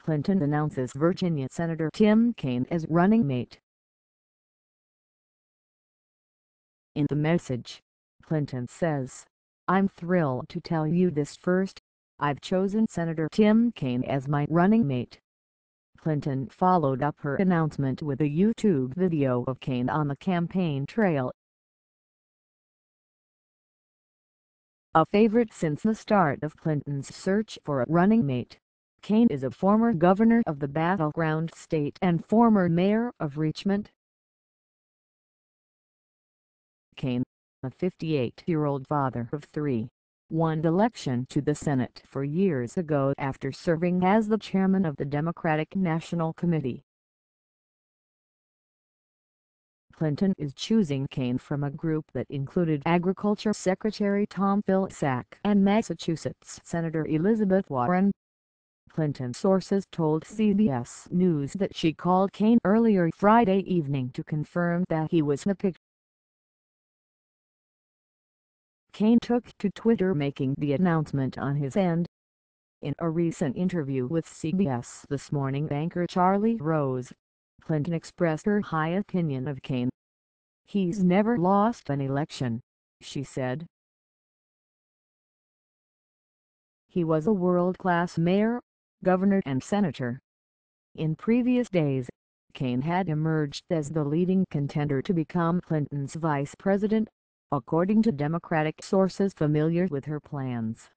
Clinton announces Virginia Senator Tim Kaine as running mate. In the message, Clinton says, "I'm thrilled to tell you this first. I've chosen Senator Tim Kaine as my running mate." Clinton followed up her announcement with a YouTube video of Kaine on the campaign trail. A favorite since the start of Clinton's search for a running mate, Kaine is a former governor of the battleground state and former mayor of Richmond. Kaine, a 58-year-old father of three, won election to the Senate 4 years ago after serving as the chairman of the Democratic National Committee. Clinton is choosing Kaine from a group that included Agriculture Secretary Tom Vilsack and Massachusetts Senator Elizabeth Warren. Clinton sources told CBS News that she called Kaine earlier Friday evening to confirm that he was the pick. Kaine took to Twitter making the announcement on his end. In a recent interview with CBS This Morning anchor Charlie Rose, Clinton expressed her high opinion of Kaine. "He's never lost an election," she said. "He was a world-class mayor, governor and senator." In previous days, Kaine had emerged as the leading contender to become Clinton's vice president, according to Democratic sources familiar with her plans.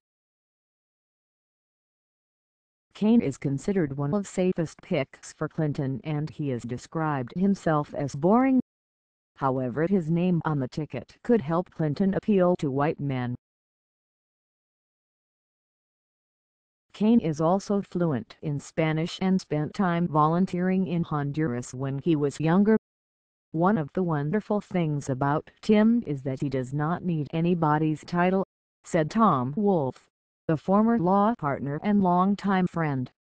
Kaine is considered one of the safest picks for Clinton and he has described himself as boring. However, his name on the ticket could help Clinton appeal to white men. Kaine is also fluent in Spanish and spent time volunteering in Honduras when he was younger. "One of the wonderful things about Tim is that he does not need anybody's title," said Tom Wolfe, the former law partner and longtime friend.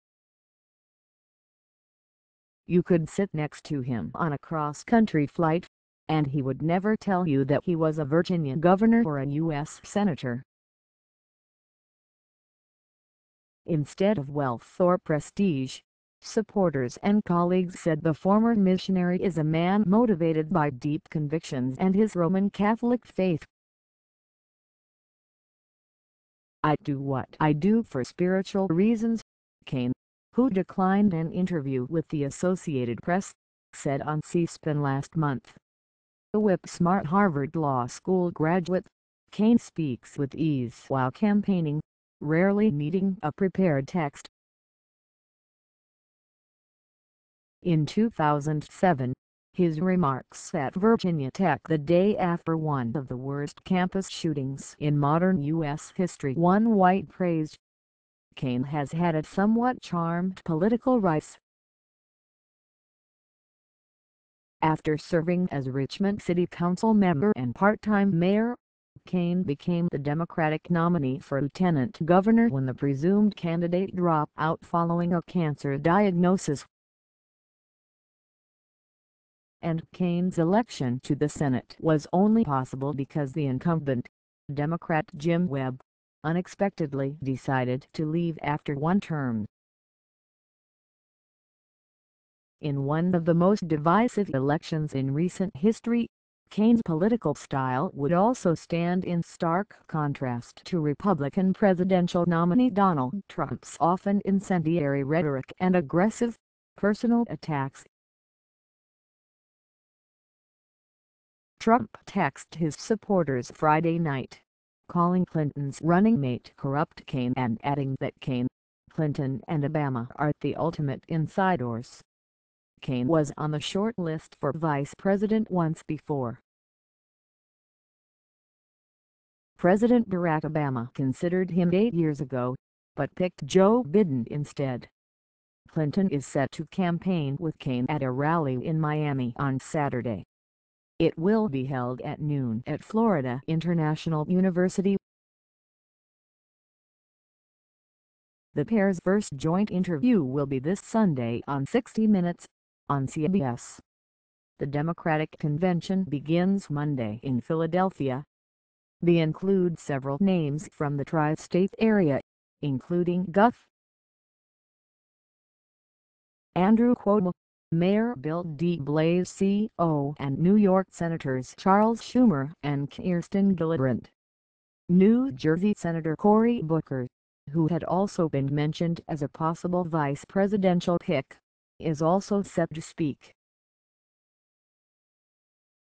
"You could sit next to him on a cross-country flight, and he would never tell you that he was a Virginia governor or a U.S. senator." Instead of wealth or prestige, supporters and colleagues said the former missionary is a man motivated by deep convictions and his Roman Catholic faith. "I do what I do for spiritual reasons," Kaine, who declined an interview with the Associated Press, said on C-SPAN last month. The whip-smart Harvard Law School graduate, Kaine speaks with ease while campaigning, rarely needing a prepared text. In 2007, his remarks at Virginia Tech the day after one of the worst campus shootings in modern U.S. history won white praise. Kaine has had a somewhat charmed political rise. After serving as Richmond City Council member and part-time mayor, Kaine became the Democratic nominee for lieutenant governor when the presumed candidate dropped out following a cancer diagnosis. And Kaine's election to the Senate was only possible because the incumbent, Democrat Jim Webb, unexpectedly decided to leave after one term. In one of the most divisive elections in recent history, Kaine's political style would also stand in stark contrast to Republican presidential nominee Donald Trump's often incendiary rhetoric and aggressive, personal attacks. Trump texted his supporters Friday night, calling Clinton's running mate corrupt Kaine and adding that Kaine, Clinton and Obama are the ultimate insiders. Kaine was on the short list for vice president once before. President Barack Obama considered him 8 years ago, but picked Joe Biden instead. Clinton is set to campaign with Kaine at a rally in Miami on Saturday. It will be held at noon at Florida International University. The pair's first joint interview will be this Sunday on 60 Minutes, on CBS. The Democratic convention begins Monday in Philadelphia. They include several names from the tri-state area, including Gov. Andrew Cuomo, Mayor Bill de Blasio and New York Senators Charles Schumer and Kirsten Gillibrand. New Jersey Senator Cory Booker, who had also been mentioned as a possible vice presidential pick, is also set to speak.